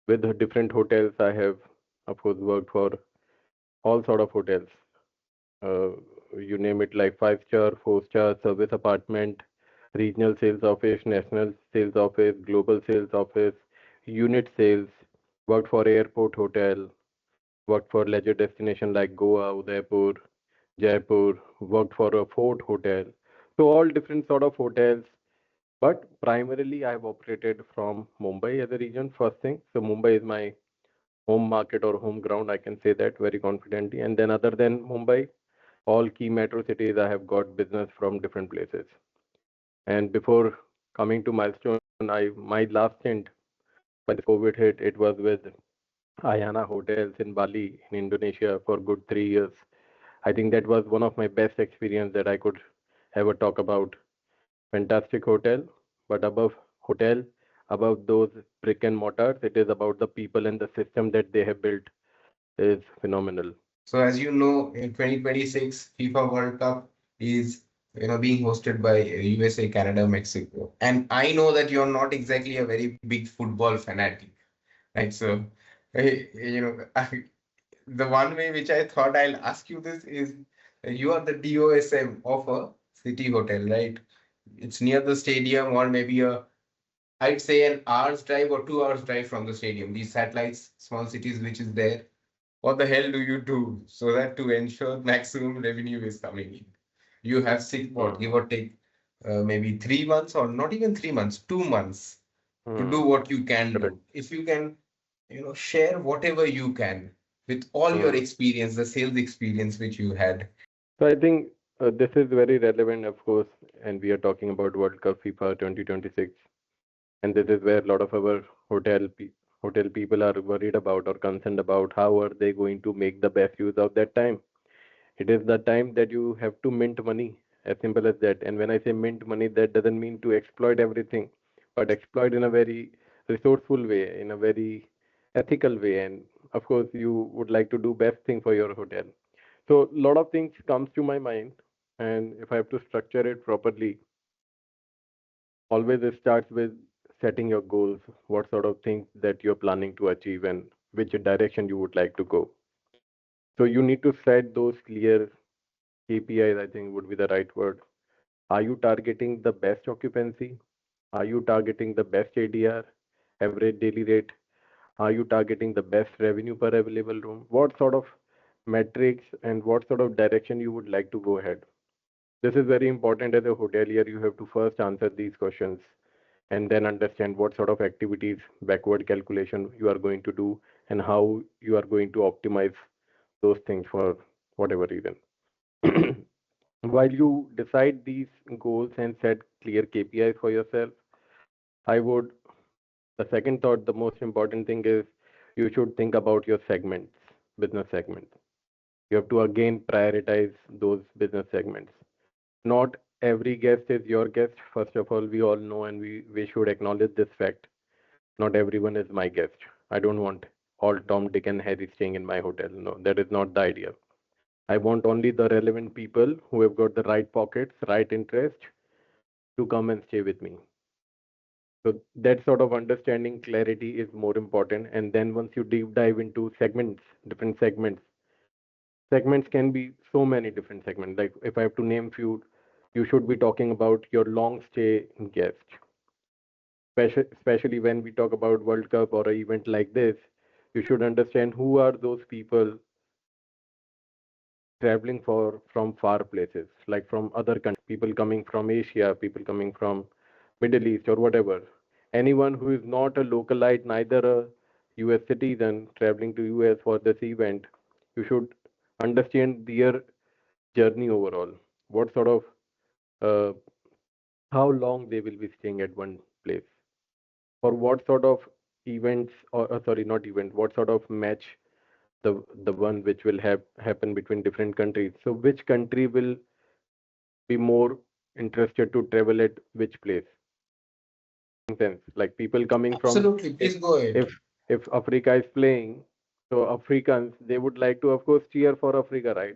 With the different hotels, I have, of course, worked for all sort of hotels. Uh, you name it, like 5-star, 4-star, service apartment, regional sales office, national sales office, global sales office, unit sales. Worked for airport hotel. Worked for leisure destination like Goa, Udaipur, Jaipur. Worked for a fort hotel. So all different sort of hotels. But primarily, I have operated from Mumbai as a region. First thing, so Mumbai is my home market or home ground. I can say that very confidently. And then, other than Mumbai, all key metro cities, I have got business from different places. And before coming to Milestone, my last stint when this COVID hit, it was with Ayana Hotels in Bali, in Indonesia, for good 3 years. I think that was one of my best experience that I could ever talk about. Fantastic hotel, but above hotel, above those brick and mortars, it is about the people and the system that they have built is phenomenal. So as you know, in 2026, FIFA World Cup is being hosted by USA, Canada, Mexico. And I know that you're not exactly a very big football fanatic, right? So, the one way which I thought I'll ask you this is you are the DOSM of a city hotel, right? It's near the stadium or maybe I'd say an hour's drive or 2 hours drive from the stadium. These satellites, small cities which is there. What the hell do you do so that to ensure maximum revenue is coming in? You have six, what, Hmm. give or take, maybe 3 months or not even 3 months, 2 months to do Hmm. what you can Correct. do. If you can, share whatever you can with all your Hmm. experience, the sales experience which you had. So I think this is very relevant, of course, and we are talking about World Cup FIFA 2026, and this is where a lot of our hotel people are worried about or concerned about how are they going to make the best use of that time. It is the time that you have to mint money, as simple as that. And when I say mint money, that doesn't mean to exploit everything, but exploit in a very resourceful way, in a very ethical way. And of course, you would like to do best thing for your hotel. So a lot of things comes to my mind, and if I have to structure it properly, always it starts with setting your goals, what sort of things that you're planning to achieve, and which direction you would like to go. So you need to set those clear KPIs, I think would be the right word. Are you targeting the best occupancy? Are you targeting the best ADR, average daily rate? Are you targeting the best revenue per available room? What sort of metrics and what sort of direction you would like to go ahead? This is very important as a hotelier. You have to first answer these questions and then understand what sort of activities, backward calculation you are going to do, and how you are going to optimize those things for whatever reason. While you decide these goals and set clear KPIs for yourself, I would, the second thought, the most important thing is you should think about your segments, business segments. You have to again prioritize those business segments. Not every guest is your guest. First of all, we all know and we should acknowledge this fact. Not everyone is my guest. I don't want all Tom, Dick, and Harry staying in my hotel. No, that is not the idea. I want only the relevant people who have got the right pockets, right interest to come and stay with me. So that sort of understanding clarity is more important. And then once you deep dive into segments, different segments can be so many different segments. Like if I have to name few, you should be talking about your long stay guest. Especially when we talk about World Cup or an event like this, you should understand who are those people traveling for from far places, like from other countries, people coming from Asia, people coming from Middle East or whatever. Anyone who is not a localite, neither a US citizen traveling to US for this event, you should understand their journey overall. What sort of uh, how long they will be staying at one place, for what sort of events or sorry, not event, what sort of match the one which will have happen between different countries. So which country will be more interested to travel at which place? Sense like people coming from Absolutely, if please go ahead. if if Africa is playing, so Africans they would like to of course cheer for Africa, right?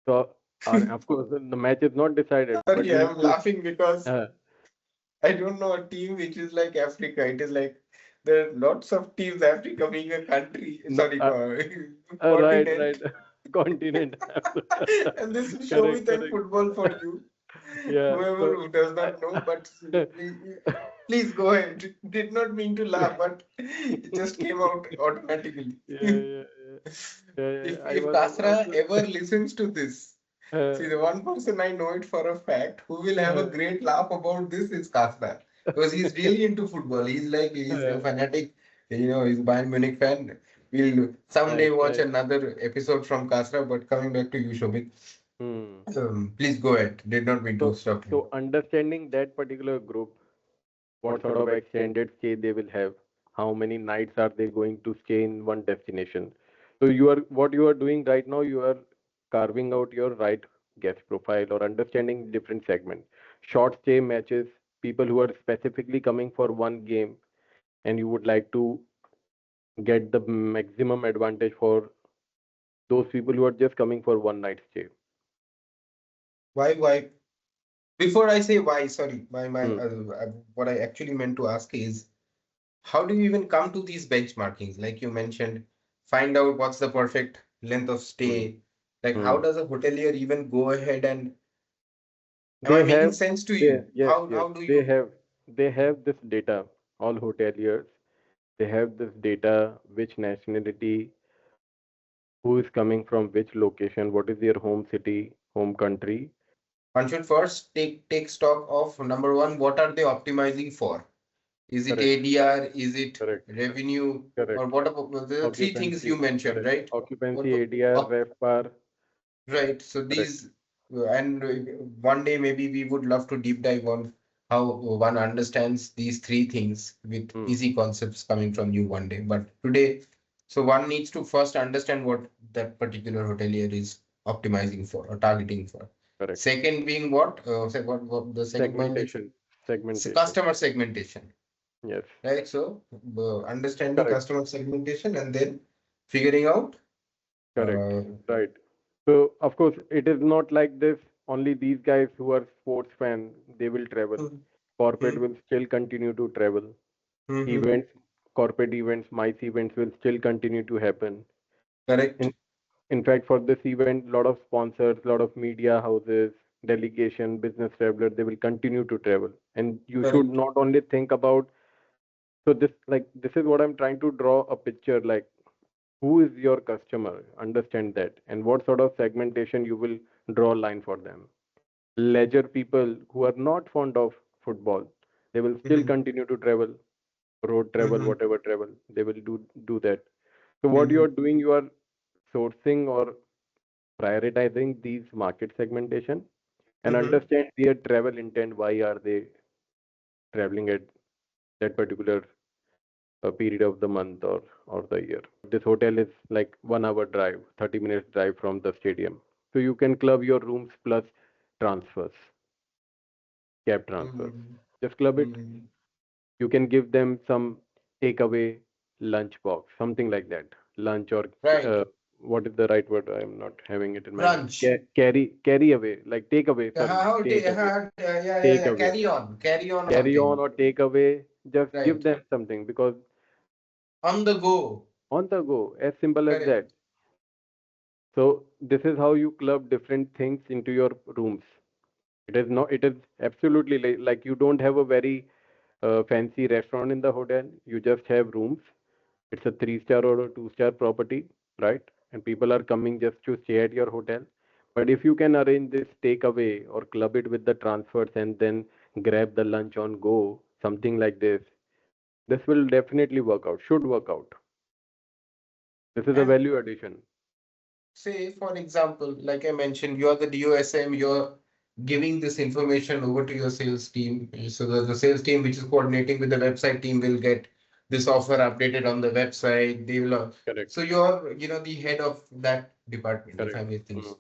So of course the match is not decided, but Sorry, you I'm need to laughing because uh, I don't know a team which is like Africa. It is like there are lots of teams. Africa being a country, No, sorry, right, right. continent, Continent. and this is Correct, Shobit and correct. football for you. Yeah. Whoever So who does I, not know, but please go ahead. Did not mean to laugh, but it just came out automatically. yeah, yeah, yeah, yeah, yeah. I If was Kasra also ever listens to this, see uh, the one person I know it for a fact who will have a uh, great laugh about this is Kasra because he's really into football. He's a uh, fanatic, he's a Bayern Munich fan. We'll someday nice, watch nice. another episode from Kasra. But coming back to you, Shobit, Hmm. please go ahead. Did not mean to So, stop you. so understanding that particular group, what sort of extended stay they will have, how many nights are they going to stay in one destination. So what you are doing right now, you are carving out your right guest profile or understanding different segments. Short stay matches, people who are specifically coming for one game and you would like to get the maximum advantage for those people who are just coming for one night stay. Why? Before I say why, sorry, Hmm. what I actually meant to ask is how do you even come to these benchmarkings? Like you mentioned, find out what's the perfect length of Hmm. stay. Like, how Hmm. does a hotelier even go ahead and am I They making have, sense to they you? yes, yes, How do you they have this data. All hoteliers, they have this data, which nationality, who is coming from which location, what is their home city, home country. one should first take stock of number one, what are they optimizing for? Is it Correct, ADR? Is it correct, revenue? Or correct. what about the three things you Occupancy, mentioned, correct. right? What Occupancy, ADR, RevPAR, right. So correct, these, and one day maybe we would love to deep dive on how one understands these three things with hmm, easy concepts coming from you one day. But today, so one needs to first understand what that particular hotelier is optimizing for or targeting for. correct. Second being what? What the second point is Segmentation, segmentation. customer segmentation, Yes, right? So understanding correct, customer segmentation and then figuring out. correct, Uh, right. So, of course, it is not like this. Only these guys who are sports fan, they will travel. hmm, Corporate hmm, will still continue to travel. hmm, hmm, Events, corporate events, MICE events will still continue to happen. correct. In, in fact, for this event, lot of sponsors, lot of media houses, delegation, business traveler, they will continue to travel. And you should Correct. not only think about, so this is what I'm trying to draw a picture like who is your customer, understand that, and what sort of segmentation you will draw a line for them. Leisure people who are not fond of football, they will still Mhm, continue to travel, road travel, mhm, whatever travel, they will do that. So what you mhm, are doing, you are sourcing or prioritizing these market segmentation and mhm. understand their travel intent. Why are they traveling at that particular period of the month or the year? This hotel is like 1 hour drive, 30 minutes drive from the stadium. So you can club your rooms plus transfers, cab transfers. Mhm, Just club it. mhm. You can give them some takeaway lunch box, something like that. Lunch or Right. what is the right word? I'm not having it in my mind. Brunch. Carry away, like take away. Sorry, take away, take Yeah. away, Carry on or carry on something. or take away. Just give Right. them something because On the go. on the go, as simple as that. Correct. So this is how you club different things into your rooms. It is not. It is absolutely like you don't have a very fancy restaurant in the hotel. You just have rooms. It's a 3 star or a 2 star property, right? And people are coming just to stay at your hotel. But if you can arrange this takeaway or club it with the transfers and then grab the lunch on go, something like this will definitely work out. Should work out. This is a And value addition. say, for example, like I mentioned, you're the DOSM, you're giving this information over to your sales team. So the sales team, which is coordinating with the website team, will get this offer updated on the website. They will. So Correct. you're, the head of that department, if I Correct. may think Mm. so.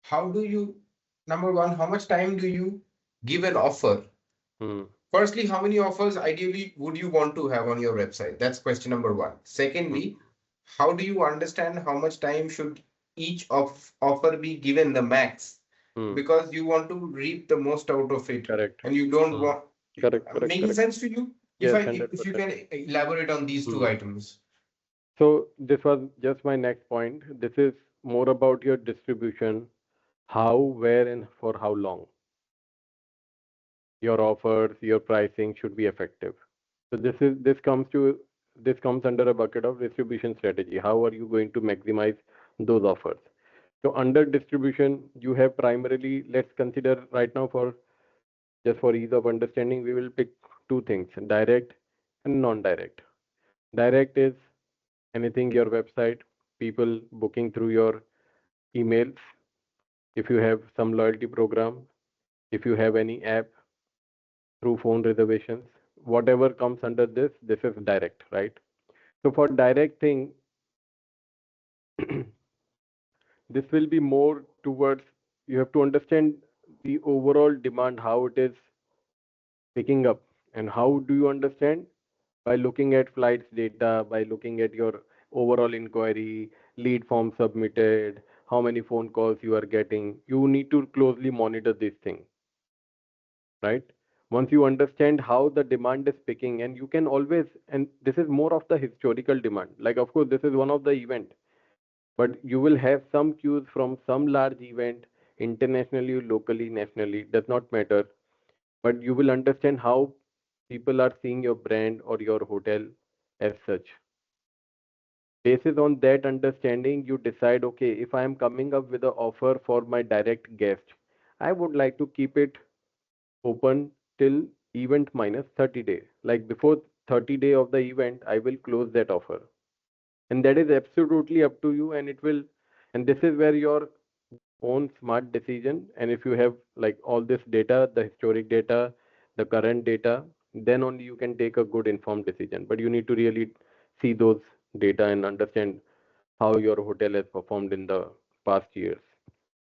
How do you, number one, how much time do you give an offer? Mm. Firstly, how many offers ideally would you want to have on your website? That's question number one. Mm. Secondly, how do you understand how much time should each of offer be given the max? Mm. Because you want to reap the most out of it Correct. and you don't Mm. want Correct. Correct. making Correct. sense to you? If Yes, if you 100%. can elaborate on these two Hmm. items. So this was just my next point. This is more about your distribution, how, where, and for how long. Your offers, your pricing should be effective. So this comes under a bucket of distribution strategy. How are you going to maximize those offers? So under distribution, you have primarily, let's consider right now for just for ease of understanding, we will pick two things, direct and non-direct. Direct is anything your website, people booking through your emails, if you have some loyalty program, if you have any app through phone reservations, whatever comes under this is direct, right? So for direct thing, this will be more towards you have to understand the overall demand, how it is picking up, and how do you understand by looking at flights data, by looking at your overall inquiry, lead form submitted, how many phone calls you are getting. You need to closely monitor this thing, right? Once you understand how the demand is picking, and you can always, and this is more of the historical demand. Like, of course, this is one of the event, but you will have some cues from some large event, internationally, locally, nationally, does not matter. But you will understand how people are seeing your brand or your hotel as such. Basis on that understanding, you decide, okay, if I am coming up with an offer for my direct guest, I would like to keep it open till event minus 30 days. Like before 30 day of the event, I will close that offer. And that is absolutely up to you, and it will, and this is where your own smart decision, and if you have like all this data, the historic data, the current data, then only you can take a good informed decision. But you need to really see those data and understand how your hotel has performed in the past years.